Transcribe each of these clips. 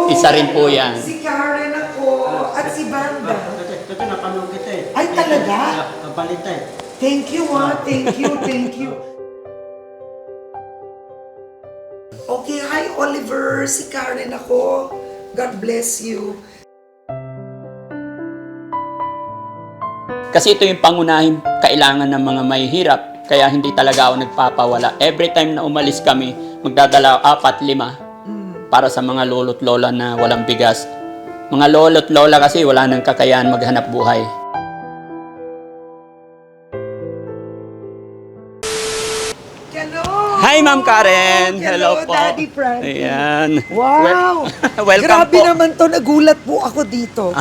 Isa rin po yan. Si Karen ako at si Banda. Ito napanood kita eh. Ay, talaga? Balita eh. Thank you thank you, thank you. Okay, hi Oliver, si Karen ako. God bless you. Kasi ito yung pangunahing kailangan ng mga mahihirap. Kaya hindi talaga ako nagpapawala. Every time na umalis kami, magdadala ako 4-5 para sa mga lolo't lola na walang bigas. Mga lolo't lola kasi wala nang kakayahan maghanap buhay. Hello! Hi, Ma'am Karen! Hello, po. Daddy Frankie. Ayan. Wow! Welcome Grabe po. naman to, nagulat po ako dito.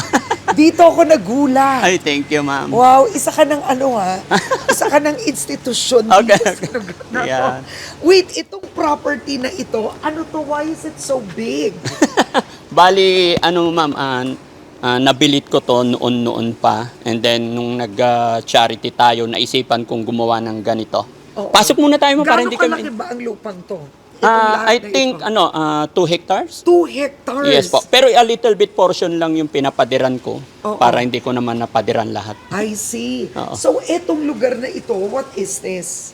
Dito ako nagulat. Ay, thank you, Ma'am. Wow, isa ka ng isa ka ng institusyon Okay. dito sa lugar na to. Yeah. Wait, itong property na ito, ano to, why is it so big? Bali, Ma'am, nabilit ko to noon pa. And then, nung nag-charity tayo, naisipan kong gumawa ng ganito. Oo. Pasok muna tayo mo para Gaano hindi kami... kalaki ba ang lupang to? Itong lahat I na think, ito. 2 hectares? 2 hectares. Yes po. Pero a little bit portion lang yung pinapadiran ko Oo. para hindi ko naman napadiran lahat. I see. Oo. So, etong lugar na ito, what is this?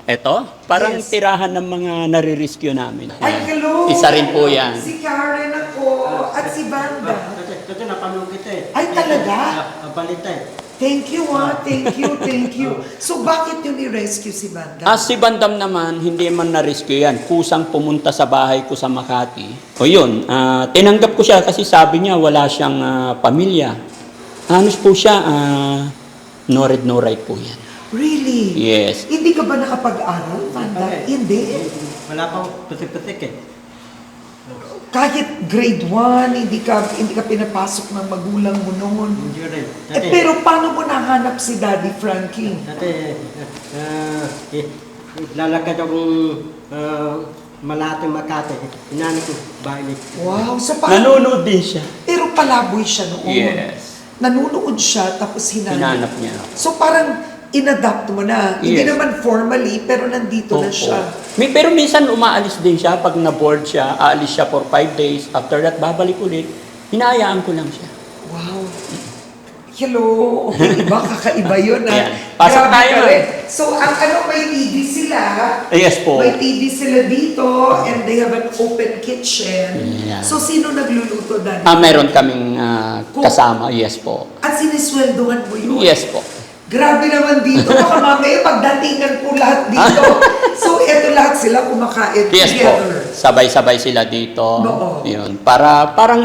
Eto, parang Yes. tirahan ng mga nare-rescue namin. Ay, hello! Isa rin po yan. Si Karen ako at si Banda. Ito napanood kita eh. Ay, talaga? Balita eh. Thank you thank you, thank you. So, bakit yun ni-rescue si Banda? Si Bandam naman, hindi man na-rescue yan. Kusang pumunta sa bahay ko sa Makati. O yun, tinanggap ko siya kasi sabi niya wala siyang pamilya. Hanos po siya, no read, no write po yan. Really? Yes. Hindi ka ba nakapag-aral, Banda? Okay. Hindi. Wala pang putik-putik eh. Kahit grade 1, hindi ka pinapasok ng magulang mo noon. Hindi rin. Pero paano mo nahanap si Daddy Frankie? Dati, lalakad akong Malating Makati. Inanap ko bahay nito. Wow, so Nanonood din siya. Pero palaboy siya noon. Yes. Nanonood siya, tapos hinanap. Hinanap niya. So parang inadapt mo na. Hindi Yes. naman formally, pero nandito na Opo. siya. Pero minsan umaalis din siya. Pag na-board siya, aalis siya for 5 days. After that, babalik ulit. Hinahayaan ko lang siya. Wow. Hello. Okay, iba, kakaiba yun Ayan. Pasok Grabe tayo, ka ma'am. rin. So, ang may TV sila. Yes po. May TV sila dito and they have an open kitchen. Yeah. So, sino nagluluto, Daddy? Meron kaming kasama. Yes po. At sinisweldohan mo yun? Yes po. Grabe naman dito. Baka mamaya pagdatingan po lahat dito. So, eto lahat sila kumakain Yes po. together. Sabay-sabay sila dito. Oo. Yun. Parang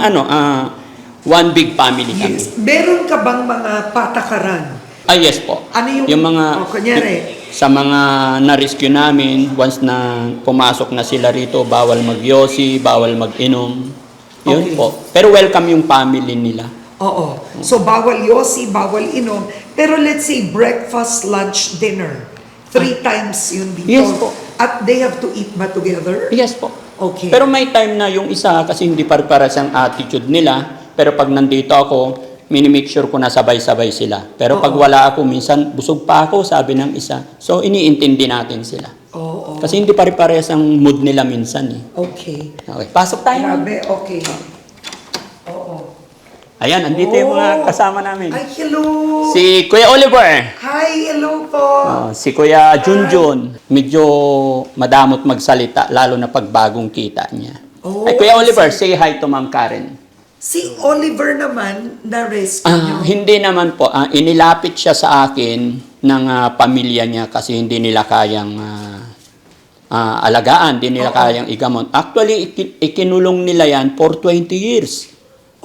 one big family kami. Yes. Meron ka bang mga patakaran? Yes po. Ano yung mga kunyari? sa mga na-rescue namin, once na pumasok na sila rito, bawal magyosi, bawal mag-inom. Yun Okay. po. Pero welcome yung family nila. Oo. So, bawal yosi, bawal inom. Pero let's say breakfast, lunch, dinner. 3 times yun dito. Yes po. At they have to eat ba together? Yes po. Okay. Pero may time na yung isa kasi hindi pare-pares ang attitude nila. Pero pag nandito ako, minimake sure ko na sabay-sabay sila. Pero pag Oo. wala ako, minsan busog pa ako, sabi ng isa. So, iniintindi natin sila. Oo. Kasi hindi pare-pares ang mood nila minsan eh. Okay. Okay, pasok tayo. Grabe, okay. Oo. Ayan, andito yung mga kasama namin. Ay, hello! Si Kuya Oliver. Hi, hello po! Si Kuya Junjun. Medyo madamot magsalita, lalo na pag bagong kita niya. Oh, Ay, Kuya Oliver, say hi to Ma'am Karen. Si Oliver naman, na-rescue niyo. Hindi naman po. Inilapit siya sa akin ng pamilya niya kasi hindi nila kayang alagaan, hindi nila Oo. kayang igamon. Actually, ikinulong nila yan for 20 years.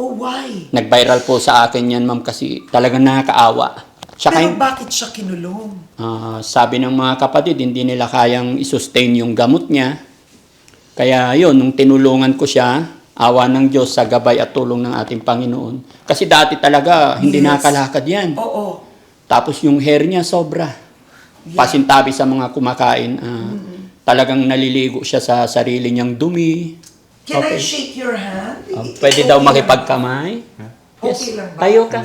Oh, why? Nag-viral po sa akin yan, ma'am, kasi talagang nakakaawa. Tsaka, Pero bakit siya kinulong? sabi ng mga kapatid, hindi nila kayang isustain yung gamot niya. Kaya yun, nung tinulungan ko siya, awa ng Diyos sa gabay at tulong ng ating Panginoon. Kasi dati talaga, hindi Yes. nakakalakad yan. Oo. Tapos yung hair niya sobra. Yeah. Pasintabi sa mga kumakain. Talagang naliligo siya sa sarili niyang dumi. Can I Okay. shake your hand? Pwede daw makipagkamay. Okay lang ba? Tayo ka.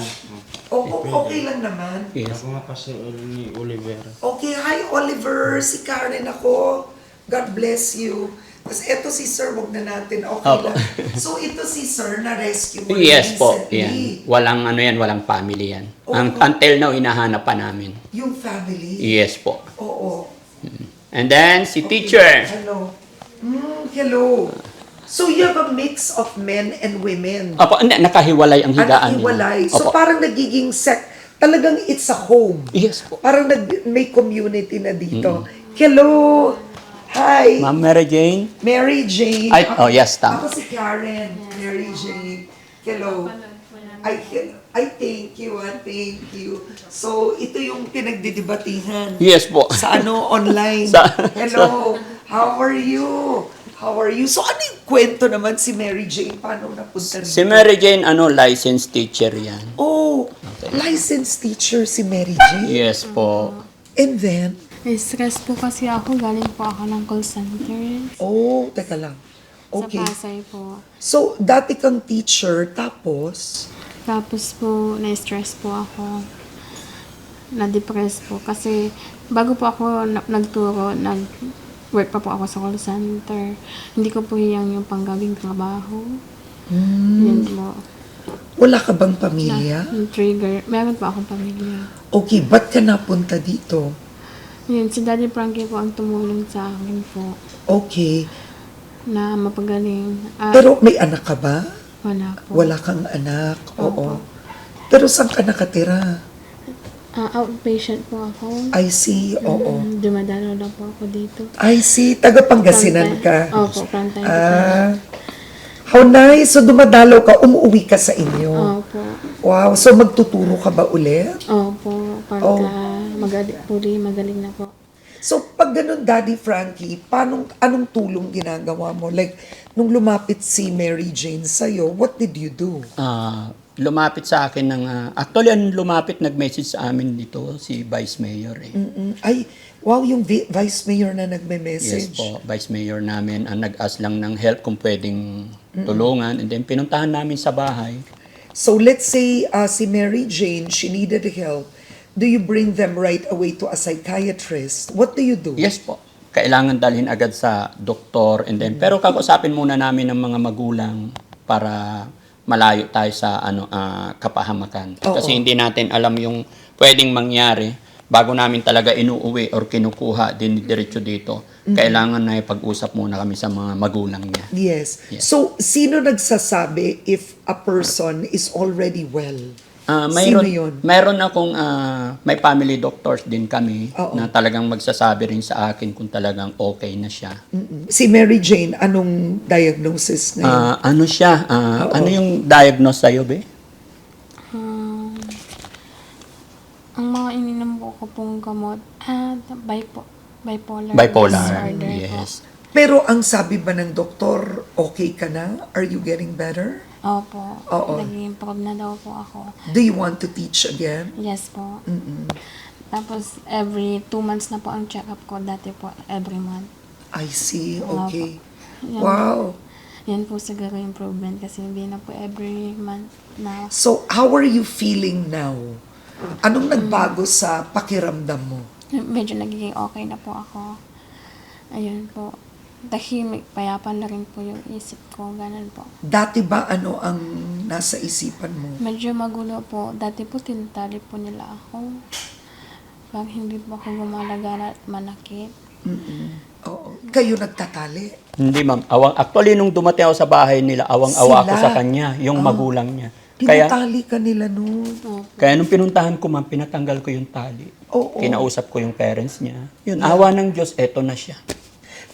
Okay lang naman. Yes. Ako nga pa si ni Oliver. Okay, hi Oliver. Si Karen ako. God bless you. Tapos ito si Sir, wag na natin, okay Opo. lang. So ito si Sir, na-rescue mo Yes po, recently. yan. Walang ano yan, walang family yan. Oo. Until now, hinahanap pa namin. Yung family. Yes po. Oo. And then, si teacher. Hello. Hello. So you have a mix of men and women. Opo, hindi, nakahiwalay ang higaan nila. Hiwalay. So Opo. parang nagiging talagang it's a home. Yes po. Parang may community na dito. Hello. Hi. Ma'am Mary Jane. Mary Jane. Ay, oh yes, tama. Ako si Karen. Mary Jane. Hello. I thank you. Thank you. So, ito yung pinagdidibatihan. Yes po. Sa online. Hello. How are you? How are you? So, ano yung kwento naman si Mary Jane? Paano napunta rin? Si Mary Jane, licensed teacher yan. Oh, licensed teacher si Mary Jane. Yes po. And then, Stress po kasi ako. Galing po ako ng call center. oh, teka lang. Okay. Sa Pasay po. So, dati kang teacher, tapos, Tapos po, na-stress po ako. Na-depress po. Kasi bago po ako nagturo, nag-work pa po ako sa call center. Hindi ko po yung panggawing trabaho. Yan po. wala ka bang pamilya? Yung trigger. Meron po akong pamilya. Okay, ba't ka napunta dito? Yun, si Daddy Frankie po ang tumulong sa akin po Okay. na mapagaling. Pero may anak ka ba? Wala po. Wala kang anak. Oo. Opo. Pero saan ka nakatira? Outpatient po ako. I see. Oo. Dumadalo lang po ako dito. I see. Taga Pangasinan ka. Opo, from time to time. Ah. How nice. So dumadalaw ka, umuwi ka sa inyo. Opo. Wow. So magtuturo ka ba ulit? Opo. Pagka magaling na po. So pag ganun, Daddy Frankie, anong tulong ginagawa mo? Like, nung lumapit si Mary Jane sa'yo, what did you do? Lumapit sa akin actually, ang lumapit, nag-message sa amin dito, si Vice Mayor eh. Ay, wow, yung Vice Mayor na Yes nagme-message. po, Vice Mayor namin ang nag-ask lang ng help kung pwedeng tulungan. And then pinuntahan namin sa bahay. So let's say si Mary Jane, she needed help. Do you bring them right away to a psychiatrist? What do you do? Yes po, kailangan dalhin agad sa doktor. And then, pero kakausapin muna namin ng mga magulang para malayo tayo sa kapahamakan. Oo. Kasi hindi natin alam yung pwedeng mangyari bago namin talaga inuuwi or kinukuha diretso dito. Kailangan na ipag-usap muna kami sa mga magulang niya. Yes. Yes. So, sino nagsasabi if a person is already well? Sino yun? Mayroon akong may family doctors din kami Oo. na talagang magsasabi rin sa akin kung talagang okay na siya. Si Mary Jane, anong diagnosis na yun? Ano siya? Ano yung diagnose sa'yo, be? Ang mga ininom ko pong gamot, bipolar Bipolar, disorder yes. Pero ang sabi ba ng doktor, okay ka na? Are you getting better? po. Opo. Oo. Nag-improve na daw po ako. Do you want to teach again? Yes po. Tapos every 2 months na po ang check-up ko. Dati po every month. I see. Okay. Yan. Wow. Yan po siguro improvement kasi hindi na po every month na. So, how are you feeling now? Anong nagbago sa pakiramdam mo? Medyo nagiging okay na po ako. Ayun po. Tahimik, payapan na rin po yung isip ko. Ganun po. Dati ba ano ang nasa isipan mo? Medyo magulo po. Dati po tinatali po nila ako. Pag hindi po ako gumalaga at manakit. Oo. Kayo nagtatali? Hindi, ma'am. Actually, nung dumating ako sa bahay nila, awang-awa ako Sila? sa kanya, yung magulang niya. Kaya, Tinatali ka nila noon. kaya nung pinuntahan ko, ma'am, pinatanggal ko yung tali. Oo. Kinausap ko yung parents niya. Yun, awa ng Diyos, eto na siya.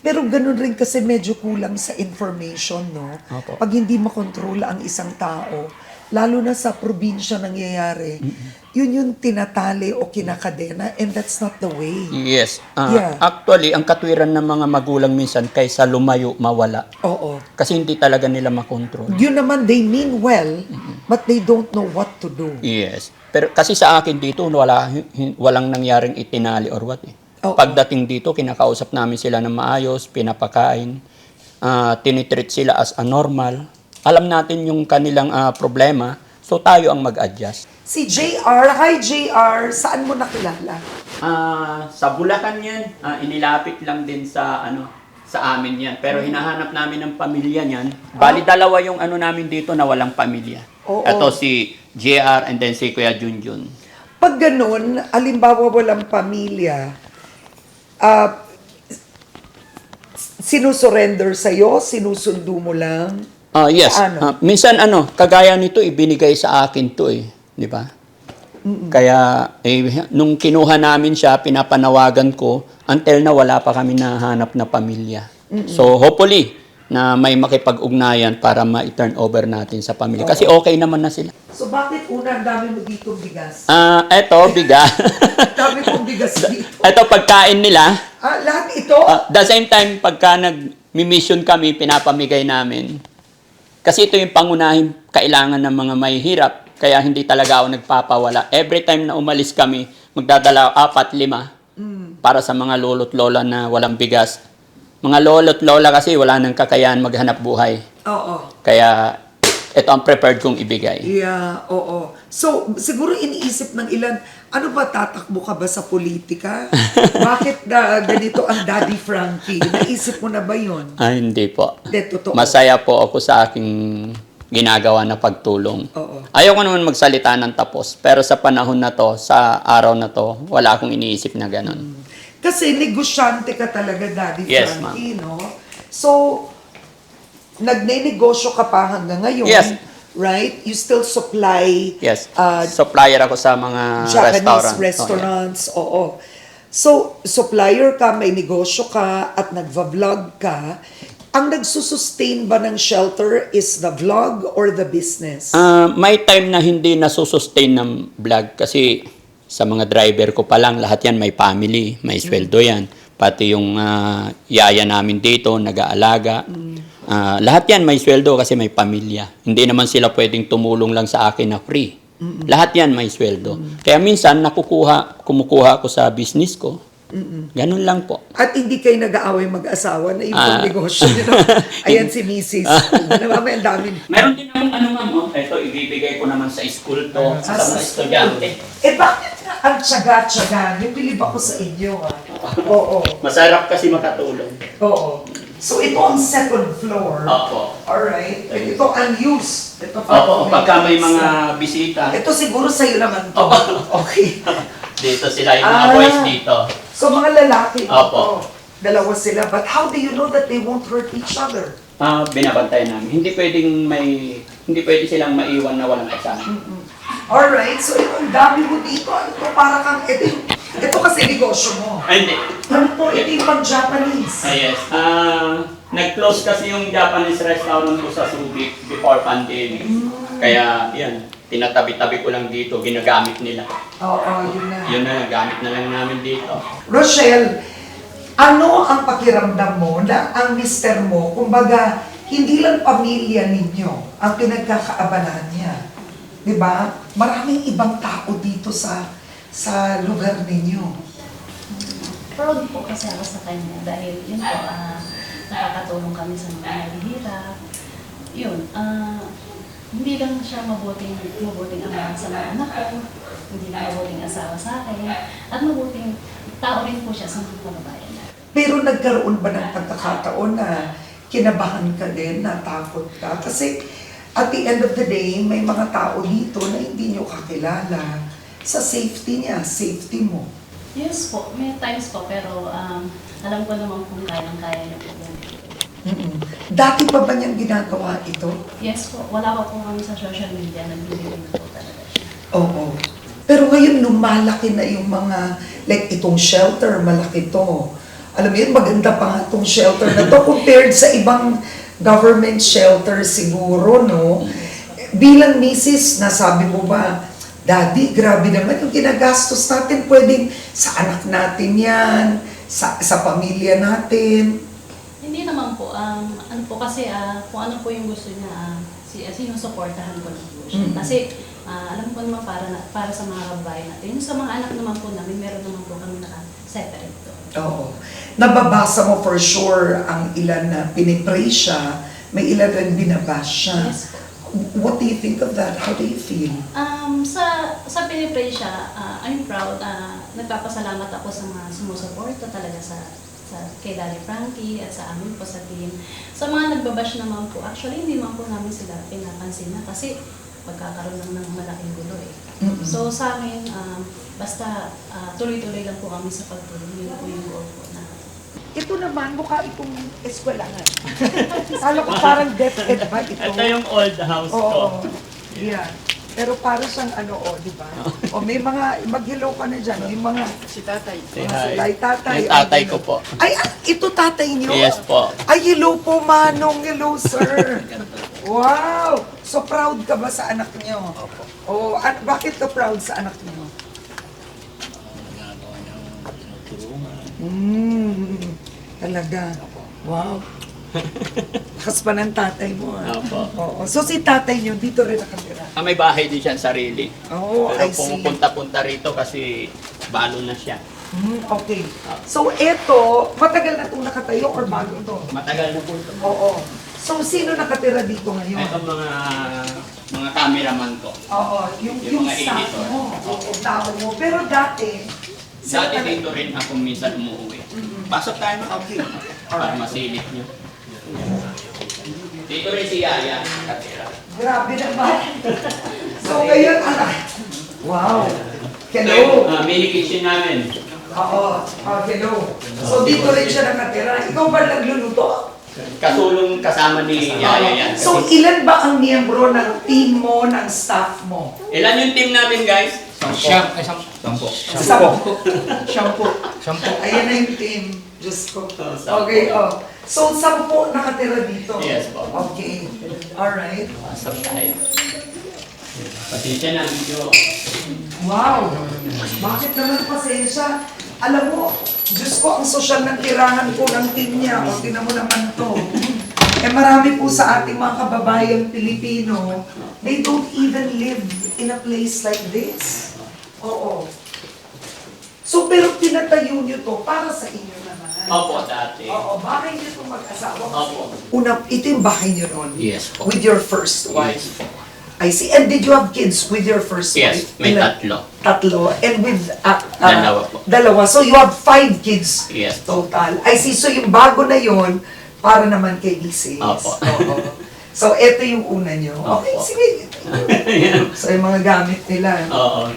Pero ganun rin kasi medyo kulang sa information, no? Opo. Pag hindi makontrola ang isang tao, lalo na sa probinsya nangyayari, yun yung tinatali o kinakadena, and that's not the way. Yes. Yeah. Actually, ang katwiran ng mga magulang minsan, kaysa lumayo, mawala. Oo. Kasi hindi talaga nila makontrol. Yun naman, they mean well, but they don't know what to do. Yes. Pero kasi sa akin dito, walang nangyaring itinali or what eh. Oo. Pagdating dito, kinakausap namin sila ng maayos, pinapakain, tinitreat sila as a normal. Alam natin yung kanilang problema, so tayo ang mag-adjust. Si JR, hi JR, saan mo nakilala? Sa Bulacan yan, inilapit lang din sa sa amin yan. Pero hinahanap namin ng pamilya niyan. Bali, dalawa yung ano namin dito na walang pamilya. Oo. Ito si JR and then si Kuya Junjun. Pag ganun, alimbawa walang pamilya, sinusurrender sa'yo, sinusundo mo lang. Yes. Ano? Minsan kagaya nito, ibinigay sa akin to eh. Di ba? Kaya, nung kinuha namin siya, pinapanawagan ko, until na wala pa kami nahanap na pamilya. So, hopefully, na may makipag-ugnayan para ma-turn over natin sa pamilya. Kasi okay naman na sila. So bakit una ang dami mo dito bigas? Eto, bigas. Dami kong bigas dito. Eto, pagkain nila. Lahat ito? The same time, pagka nag-mission kami, pinapamigay namin. Kasi ito yung pangunahing kailangan ng mga may hirap. Kaya hindi talaga ako nagpapawala. Every time na umalis kami, magdadala ako 4-5 para sa mga lolo't lola na walang bigas. Mga lolo't lola kasi wala nang kakayahan maghanap buhay. Oo. Kaya ito ang prepared kong ibigay. Yeah, oo. So, siguro iniisip ng ilan, ano ba, tatakbo ka ba sa politika? Bakit ganito ang Daddy Frankie? Naisip mo na ba yun? Hindi po. Hindi, totoo. Masaya po ako sa aking ginagawa na pagtulong. Oo. Ayoko naman magsalita ng tapos. Pero sa panahon na to, sa araw na to, wala akong iniisip na ganun. Kasi negosyante ka talaga, Daddy Yes, Frankie, no? So, nagne-negosyo ka pa hanggang ngayon, Yes. right? You still supply Yes. Supplier ako sa mga Japanese restaurant. restaurants, oo. So, supplier ka, may negosyo ka, at nagva-vlog ka. Ang nagsusustain ba ng shelter is the vlog or the business? May time na hindi nasusustain ng vlog kasi sa mga driver ko pa lang, lahat yan may family, may sweldo yan. Pati yung yaya namin dito, nag-aalaga. Lahat yan may sweldo kasi may pamilya. Hindi naman sila pwedeng tumulong lang sa akin na free. Lahat yan may sweldo. Kaya minsan, kumukuha ako sa business ko. Ganun lang po. At hindi kayo nag-aaway mag-asawa na yung negosyo nyo. Ayan si Mrs. Namamay ang dami. Meron din naman ma'am, ito ibibigay ko naman sa school to, sa mga estudyante. Bakit ang tsaga-tsaga? May bilib ako sa inyo, Oo. Masarap kasi makatulong. Oo. So, ito ang second floor. Opo. Alright. Ito unused. Ito Opo, pagka may mga bisita, Ito siguro sa'yo naman to. Okay. dito sila yung mga boys dito. So, mga lalaki Opo. dito. Dalawa sila. But how do you know that they won't hurt each other? Binabantay namin. Hindi pwede silang maiwan na walang kasama. Alright. So, ito ang dami mo dito. Ano to? Para kang, ito kasi negosyo mo. Hindi. Ano to? Ito yung pang-Japanese. Yes. Nag-close kasi yung Japanese restaurant ko sa Subic before pandemic. Kaya, yan. Tinatabi-tabi ko lang dito. Ginagamit nila. Oo, yun na. Yun na, gamit na lang namin dito. Rochelle, ano ang pakiramdam mo na ang mister mo, kumbaga, hindi lang pamilya ninyo ang pinagkakaabalahan niya? Di ba? Maraming ibang tao dito sa lugar ninyo. Proud po kasi ako sa kanya dahil yun po, nakakatulong kami sa mga nahihirap. Yun, hindi lang siya mabuting ama sa mga anak ko, hindi lang mabuting asawa sa akin, at mabuting tao rin po siya sa mga kababayan. Pero nagkaroon ba ng pagkakataon na kinabahan ka din, natakot ka? Kasi at the end of the day, may mga tao dito na hindi nyo kakilala. Sa safety niya, safety mo. Yes po, may times po, pero alam ko naman kung kayang-kaya niyo po. Dati pa ba niyang ginagawa ito? Yes po, wala ko po kami sa social media, nagbibigay na po talaga siya. Oo. Pero ngayon, lumalaki na yung mga, like itong shelter, malaki to. Alam mo yun, maganda pa nga itong shelter na to compared sa ibang government shelter siguro, no? Bilang misis, nasabi mo ba, Daddy, grabe naman yung ginagastos natin. Pwedeng sa anak natin yan, sa pamilya natin. Hindi naman po, ano po kasi kung ano po yung gusto niya, sinusuportahan ko lang po siya. Kasi alam ko naman para sa mga kababayan natin. Yung sa mga anak naman po namin, meron naman po kami naka-separate doon. Oo. Nababasa mo for sure ang ilan na pinipray siya, may ilan rin binabash siya. Yes po. What do you think of that? How do you feel? Sa pinipray siya, I'm proud. Nagpapasalamat ako sa mga sumusuporta talaga sa kay Daddy Frankie at sa amin po sa team. Sa mga nagbabash naman po, actually hindi naman po namin sila pinapansin na kasi pagkakaroon lang ng malaking gulo eh. So sa amin, basta tuloy-tuloy lang po kami sa pagtulong. Yun po yung goal po na. Ito naman, mukha itong eskwelahan. Kala ko parang DepEd ba ito? Ito yung old house ko. Oo. Yeah. Pero para siyang di ba? O may mga, mag-hello ka na dyan, yung mga... Say Sila, hi. tatay. Yung tatay ko po. Ay, ito tatay niyo? Yes po. Ay, hello po, Manong. Hello, sir. Wow! So, proud ka ba sa anak niyo? Opo. Oh, at bakit ka proud sa anak niyo? Talaga. Wow. Lakas pa ng tatay mo, ah. Opo. Oo. So, si tatay niyo, dito rin nakatira? May bahay din siya sarili. Oh, Pero I see. pumupunta-punta rito kasi balo na siya. Okay. So, eto, matagal na itong nakatayo or bago ito? Matagal na po ito. Oo. So, sino nakatira dito ngayon? Ito mga cameraman ko. Oo, yung mga staff editor. mo, oo, tao mo. Pero dati, Dati dito rin ako minsan umuwi. Pasok tayo mga. Okay. Para masilip niyo. Dito rin si Yaya. Katira. Grabe naman. So ngayon, wow. Ito Hello. yung mini kitchen namin. Oo. Hello. So dito rin siya nakatira. Ikaw ba nagluluto? Kasulong kasama ni Yaya yan. So ilan ba ang miyembro ng team mo, ng staff mo? Ilan yung team namin guys? Sampo. Sampo. Ayan na yung team. Diyos ko. Okay, oh. So 10 nakatira dito? Yes po. Okay. Alright. Pasok tayo. Pasensya na medyo. Wow! Bakit naman pasensya? Alam mo, Diyos ko, ang sosyal ng tirahan ko ng team niya. O, tinan mo naman to. Marami po sa ating mga kababayang Pilipino, they don't even live in a place like this. Oo. So, pero pinatayo niyo to para sa inyo naman. Opo, dati. Oo, bahay niyo to mag-asawa. Opo. Una, ito yung bahay niyo noon. Yes po. With your first wife. Yes po. I see. And did you have kids with your first Yes, wife? may Ilan? tatlo. Tatlo. And with... Dalawa po. Dalawa. So you have 5 kids Yes po. total. I see. So yung bago na yon para naman kay Mrs. Opo. Oo. So ito yung una nyo. Okay, Opo. sige. So yung mga gamit nila. Oo.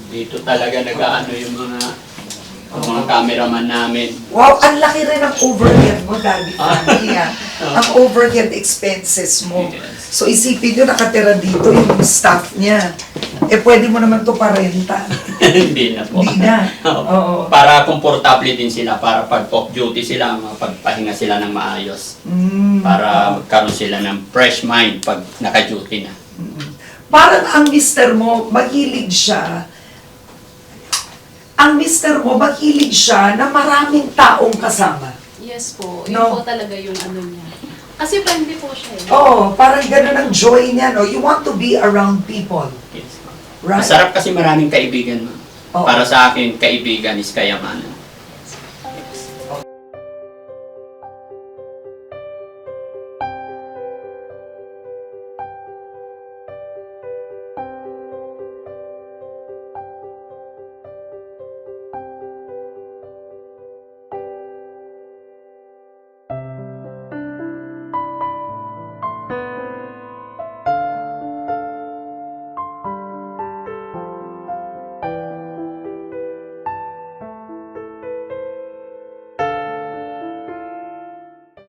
Dito talaga nag-ano yung mga cameraman namin. Wow, ang laki rin ang overhead mo, Daddy Frankie. Ang overhead expenses mo. Yes. So isipin nyo, nakatira dito yung staff niya. Pwede mo naman to parenta. Hindi na po. Hindi na. Oo. Para komportable din sila, para pag off-duty sila, mapagpahinga sila ng maayos. Para magkaroon sila ng fresh mind pag naka-duty na. Parang ang mister mo, mahilig siya. Ang mister mo, mahilig siya na maraming taong kasama. Yes po, yun No. po talaga yung ano niya. Kasi friendly po siya eh. Oo, parang gano'n ang joy niya, no? You want to be around people, Yes. right? Masarap kasi maraming kaibigan. Oo. Para sa akin, kaibigan is kayamanan.